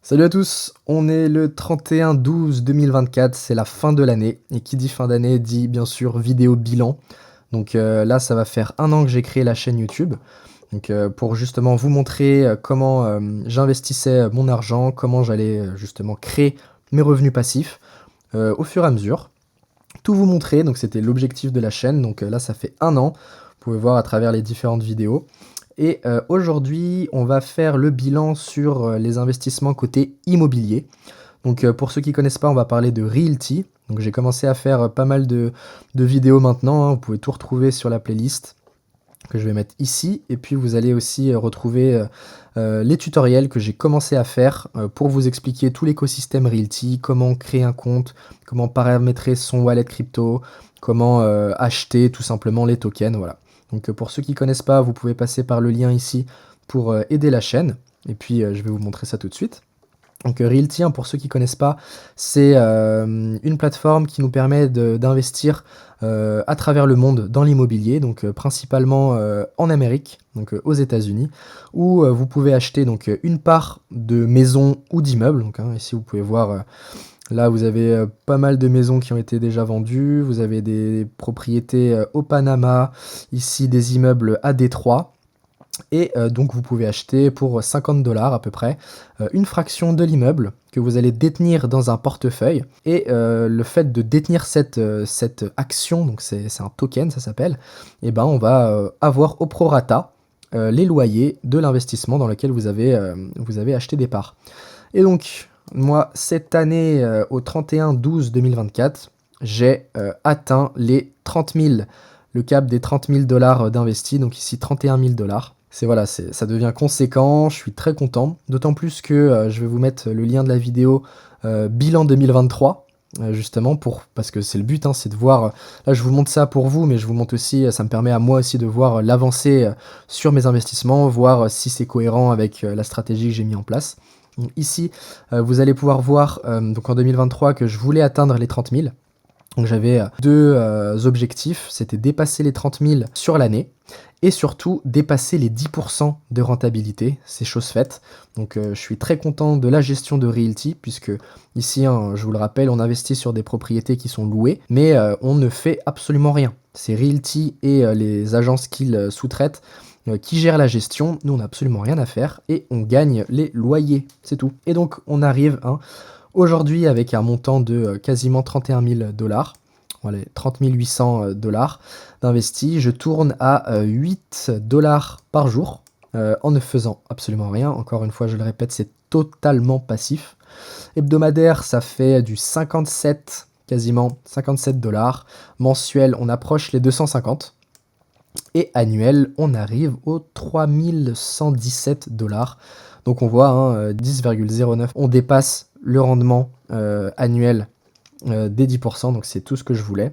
Salut à tous, on est le 31/12/2024, c'est la fin de l'année, et qui dit fin d'année dit bien sûr vidéo bilan. Donc là ça va faire un an que j'ai créé la chaîne YouTube, donc pour justement vous montrer comment j'investissais mon argent, comment j'allais justement créer mes revenus passifs au fur et à mesure. Tout vous montrer, donc c'était l'objectif de la chaîne, donc là ça fait un an, vous pouvez voir à travers les différentes vidéos. Et aujourd'hui, on va faire le bilan sur les investissements côté immobilier. Donc pour ceux qui connaissent pas, on va parler de Realty. Donc j'ai commencé à faire pas mal de vidéos maintenant, hein. Vous pouvez tout retrouver sur la playlist que je vais mettre ici. Et puis vous allez aussi retrouver les tutoriels que j'ai commencé à faire pour vous expliquer tout l'écosystème Realty, comment créer un compte, comment paramétrer son wallet crypto, comment acheter tout simplement les tokens, voilà. Donc pour ceux qui connaissent pas, vous pouvez passer par le lien ici pour aider la chaîne. Et puis je vais vous montrer ça tout de suite. Donc Realty, hein, pour ceux qui connaissent pas, c'est une plateforme qui nous permet d'investir à travers le monde dans l'immobilier, donc principalement en Amérique, donc aux États-Unis, où vous pouvez acheter donc une part de maisons ou d'immeubles. Donc ici vous pouvez voir, là vous avez pas mal de maisons qui ont été déjà vendues, vous avez des propriétés au Panama, ici des immeubles à Détroit. Et donc vous pouvez acheter pour 50 $ à peu près une fraction de l'immeuble que vous allez détenir dans un portefeuille. Et le fait de détenir cette action, donc c'est un token ça s'appelle, et ben on va avoir au prorata les loyers de l'investissement dans lequel vous avez acheté des parts. Et donc moi cette année au 31/12/2024, j'ai atteint les 30 000, le cap des 30 000 $ d'investis, donc ici 31 000 $. Ça devient conséquent, je suis très content, d'autant plus que je vais vous mettre le lien de la vidéo bilan 2023, justement, parce que c'est le but, hein, c'est de voir, là je vous montre ça pour vous, mais je vous montre aussi, ça me permet à moi aussi de voir l'avancée sur mes investissements, voir si c'est cohérent avec la stratégie que j'ai mis en place. Donc, ici, vous allez pouvoir voir donc en 2023 que je voulais atteindre les 30 000. Donc j'avais deux objectifs, c'était dépasser les 30 000 sur l'année et surtout dépasser les 10% de rentabilité, c'est chose faite. Donc je suis très content de la gestion de Realty puisque ici, hein, je vous le rappelle, on investit sur des propriétés qui sont louées, mais on ne fait absolument rien. C'est Realty et les agences qu'ils sous-traitent qui gèrent la gestion, nous on n'a absolument rien à faire et on gagne les loyers, c'est tout. Et donc on arrive aujourd'hui avec un montant de quasiment 31 000 $. Voilà, 30 800 $ d'investis. Je tourne à 8 $ par jour en ne faisant absolument rien. Encore une fois, je le répète, c'est totalement passif. Hebdomadaire, ça fait du 57, quasiment 57 $. Mensuel, on approche les 250. Et annuel, on arrive aux 3117 $. Donc on voit, hein, 10,09. On dépasse le rendement annuel des 10%, donc c'est tout ce que je voulais.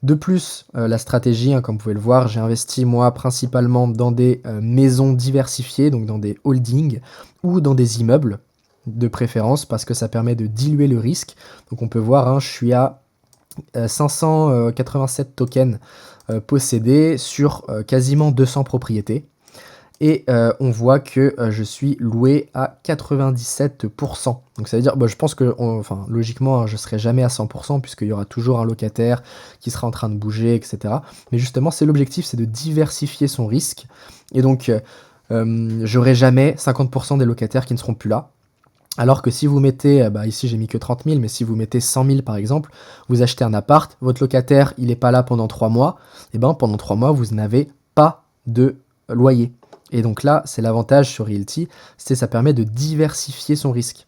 De plus, la stratégie, hein, comme vous pouvez le voir, j'ai investi moi principalement dans des maisons diversifiées, donc dans des holdings ou dans des immeubles de préférence parce que ça permet de diluer le risque. Donc on peut voir, hein, je suis à 587 tokens possédés sur quasiment 200 propriétés. Et on voit que je suis loué à 97%. Donc ça veut dire, je pense que, logiquement, hein, je ne serai jamais à 100% puisqu'il y aura toujours un locataire qui sera en train de bouger, etc. Mais justement, c'est l'objectif, c'est de diversifier son risque. Et donc, j'aurai jamais 50% des locataires qui ne seront plus là. Alors que si vous mettez, ici j'ai mis que 30 000, mais si vous mettez 100 000 par exemple, vous achetez un appart, votre locataire il n'est pas là pendant 3 mois, et pendant 3 mois vous n'avez pas de loyer. Et donc là, c'est l'avantage sur Realty, ça permet de diversifier son risque.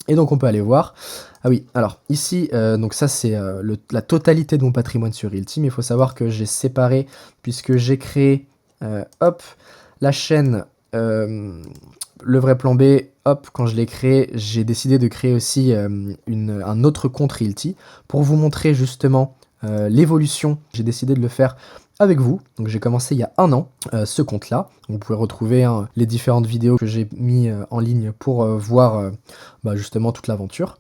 Et donc on peut aller voir, ah oui, alors ici, donc ça c'est la totalité de mon patrimoine sur Realty, mais il faut savoir que j'ai séparé, puisque j'ai créé, la chaîne Le Vrai Plan B, quand je l'ai créé, j'ai décidé de créer aussi un autre compte Realty pour vous montrer justement l'évolution. J'ai décidé de le faire avec vous. Donc j'ai commencé il y a un an ce compte-là. Vous pouvez retrouver les différentes vidéos que j'ai mis en ligne pour voir justement toute l'aventure.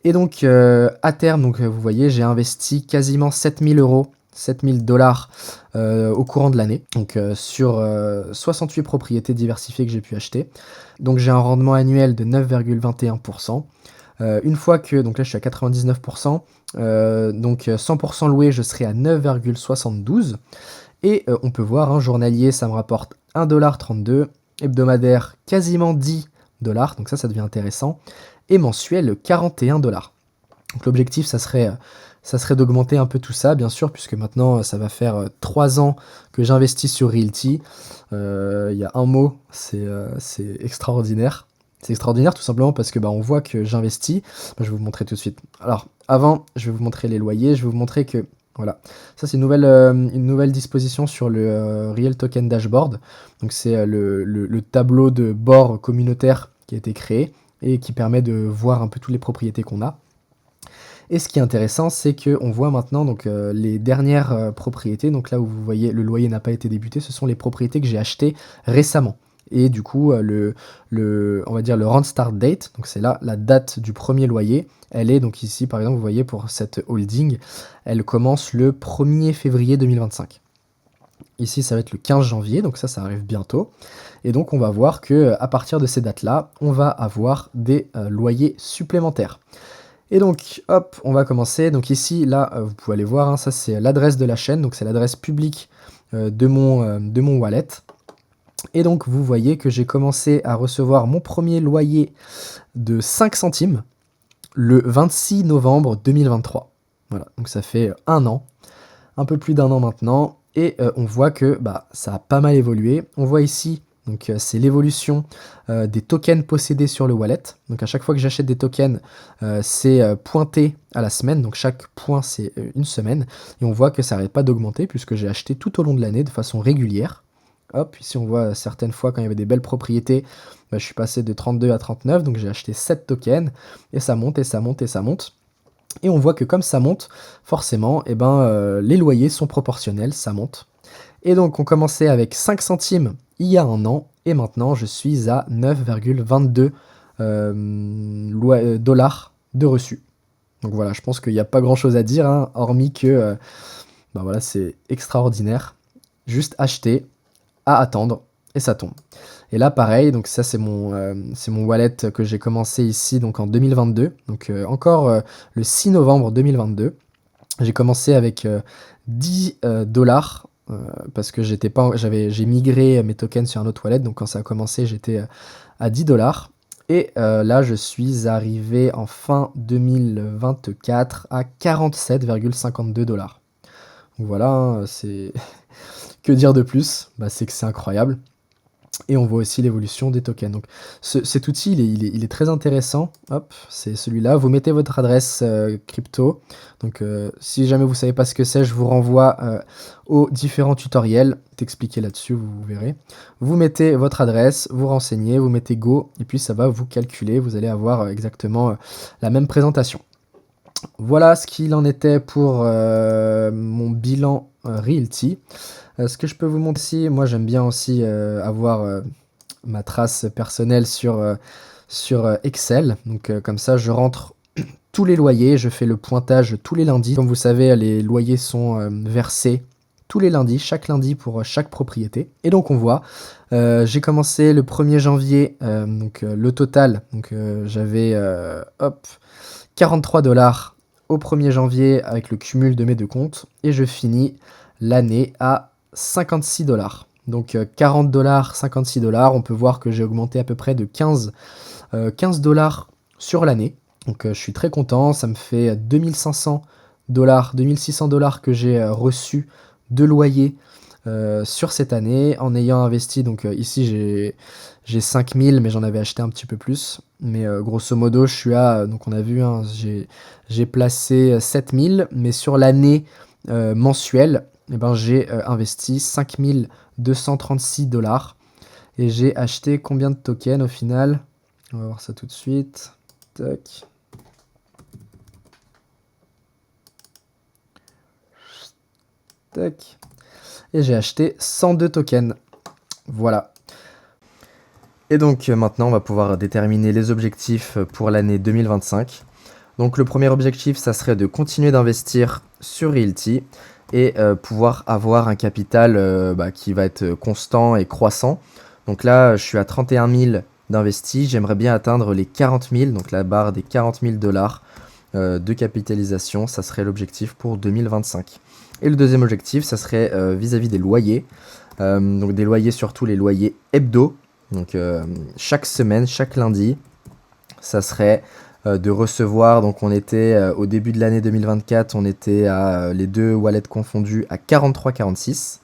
Et donc à terme, donc, vous voyez, j'ai investi quasiment 7 000 € 7000 dollars au courant de l'année, donc sur 68 propriétés diversifiées que j'ai pu acheter. Donc j'ai un rendement annuel de 9,21%. Une fois que, donc là je suis à 99%, donc 100% loué, je serai à 9,72. Et on peut voir, un journalier, ça me rapporte 1,32 $, hebdomadaire, quasiment 10 $, donc ça devient intéressant, et mensuel, 41 $. Donc l'objectif, ça serait d'augmenter un peu tout ça, bien sûr, puisque maintenant, ça va faire 3 ans que j'investis sur Realty. Il y a un mot, c'est extraordinaire. C'est extraordinaire tout simplement parce que on voit que j'investis. Je vais vous montrer tout de suite. Alors, avant, je vais vous montrer les loyers. Je vais vous montrer que, voilà, ça c'est une nouvelle disposition sur le Real Token Dashboard. Donc c'est le tableau de bord communautaire qui a été créé et qui permet de voir un peu toutes les propriétés qu'on a. Et ce qui est intéressant, c'est qu'on voit maintenant donc, les dernières propriétés. Donc là où vous voyez le loyer n'a pas été débuté, ce sont les propriétés que j'ai achetées récemment. Et du coup, on va dire le rent start date, donc c'est là la date du premier loyer. Elle est donc ici, par exemple, vous voyez pour cette holding, elle commence le 1er février 2025. Ici, ça va être le 15 janvier, donc ça arrive bientôt. Et donc, on va voir que à partir de ces dates-là, on va avoir des loyers supplémentaires. Et donc, hop, on va commencer. Donc ici, là, vous pouvez aller voir, hein, ça c'est l'adresse de la chaîne, donc c'est l'adresse publique de mon wallet. Et donc, vous voyez que j'ai commencé à recevoir mon premier loyer de 5 centimes le 26 novembre 2023. Voilà, donc ça fait un an, un peu plus d'un an maintenant. Et on voit que ça a pas mal évolué. On voit ici, donc c'est l'évolution des tokens possédés sur le wallet. Donc à chaque fois que j'achète des tokens, c'est pointé à la semaine. Donc chaque point, c'est une semaine. Et on voit que ça n'arrête pas d'augmenter puisque j'ai acheté tout au long de l'année de façon régulière. Hop, ici on voit certaines fois quand il y avait des belles propriétés, je suis passé de 32 à 39, donc j'ai acheté 7 tokens, et ça monte, et ça monte, et ça monte. Et on voit que comme ça monte, forcément, les loyers sont proportionnels, ça monte. Et donc on commençait avec 5 centimes il y a un an, et maintenant je suis à 9,22 dollars de reçu. Donc voilà, je pense qu'il n'y a pas grand chose à dire, hein, hormis que voilà, c'est extraordinaire. Juste acheter, à attendre, et ça tombe. Et là pareil, donc ça c'est mon wallet que j'ai commencé ici donc en 2022, donc encore le 6 novembre 2022. J'ai commencé avec 10 dollars parce que j'ai migré mes tokens sur un autre wallet, donc quand ça a commencé j'étais à 10 dollars. Et là je suis arrivé en fin 2024 à 47,52 dollars. Donc voilà, hein, c'est que dire de plus? C'est que c'est incroyable. Et on voit aussi l'évolution des tokens. Donc cet outil, il est très intéressant. Hop, c'est celui-là. Vous mettez votre adresse crypto. Donc si jamais vous ne savez pas ce que c'est, je vous renvoie aux différents tutoriels t'expliquer là-dessus, vous verrez. Vous mettez votre adresse, vous renseignez, vous mettez Go, et puis ça va vous calculer. Vous allez avoir exactement la même présentation. Voilà ce qu'il en était pour mon bilan Realty. Ce que je peux vous montrer ici, moi j'aime bien aussi avoir ma trace personnelle sur Excel. Donc comme ça, je rentre tous les loyers, je fais le pointage tous les lundis. Comme vous savez, les loyers sont versés tous les lundis, chaque lundi pour chaque propriété. Et donc on voit, j'ai commencé le 1er janvier, donc le total, donc j'avais 43 dollars au 1er janvier avec le cumul de mes deux comptes, et je finis l'année à 56 dollars. Donc 40 dollars, 56 dollars, on peut voir que j'ai augmenté à peu près de 15 dollars sur l'année. Donc je suis très content, ça me fait 2500 dollars, 2600 dollars que j'ai reçu de loyer sur cette année en ayant investi. Donc ici j'ai 5000, mais j'en avais acheté un petit peu plus. Mais grosso modo, je suis à, donc on a vu, hein, j'ai placé 7000, mais sur l'année mensuelle, j'ai investi 5236 dollars. Et j'ai acheté combien de tokens au final? On va voir ça tout de suite. Tac. Tac. Et j'ai acheté 102 tokens. Voilà. Et donc maintenant, on va pouvoir déterminer les objectifs pour l'année 2025. Donc le premier objectif, ça serait de continuer d'investir sur Realty. et pouvoir avoir un capital qui va être constant et croissant. Donc là, je suis à 31 000 d'investis, j'aimerais bien atteindre les 40 000, donc la barre des 40 000 dollars de capitalisation, ça serait l'objectif pour 2025. Et le deuxième objectif, ça serait vis-à-vis des loyers, donc des loyers, surtout les loyers hebdo, donc chaque semaine, chaque lundi, ça serait de recevoir, donc on était au début de l'année 2024, on était à les deux wallets confondus à 43,46.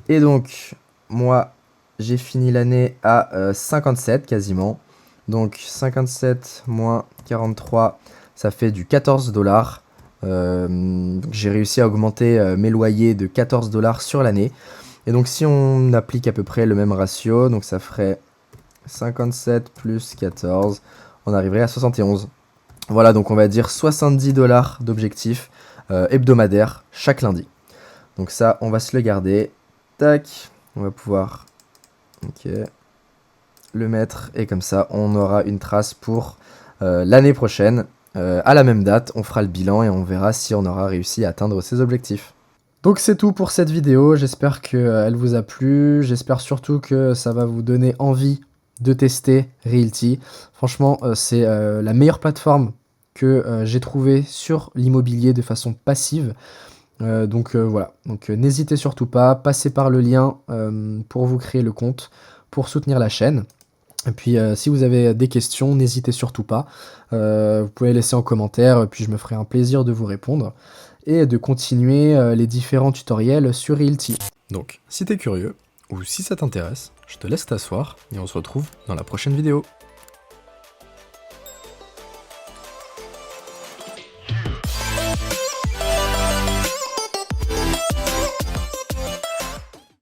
Et donc, moi, j'ai fini l'année à 57 quasiment. Donc 57 moins 43, ça fait du 14 dollars. J'ai réussi à augmenter mes loyers de 14 dollars sur l'année. Et donc si on applique à peu près le même ratio, donc ça ferait 57 plus 14, on arriverait à 71. Voilà, donc on va dire 70 dollars d'objectif hebdomadaire chaque lundi. Donc ça, on va se le garder. Tac, on va pouvoir le mettre et comme ça, on aura une trace pour l'année prochaine. À la même date, on fera le bilan et on verra si on aura réussi à atteindre ses objectifs. Donc c'est tout pour cette vidéo, j'espère qu'elle vous a plu, j'espère surtout que ça va vous donner envie de tester Realty. Franchement, c'est la meilleure plateforme que j'ai trouvée sur l'immobilier de façon passive. Voilà, donc n'hésitez surtout pas, passez par le lien pour vous créer le compte, pour soutenir la chaîne. Et puis si vous avez des questions, n'hésitez surtout pas. Vous pouvez laisser en commentaire, puis je me ferai un plaisir de vous répondre. Et de continuer les différents tutoriels sur Realty. Donc, si t'es curieux, ou si ça t'intéresse, je te laisse t'asseoir, et on se retrouve dans la prochaine vidéo.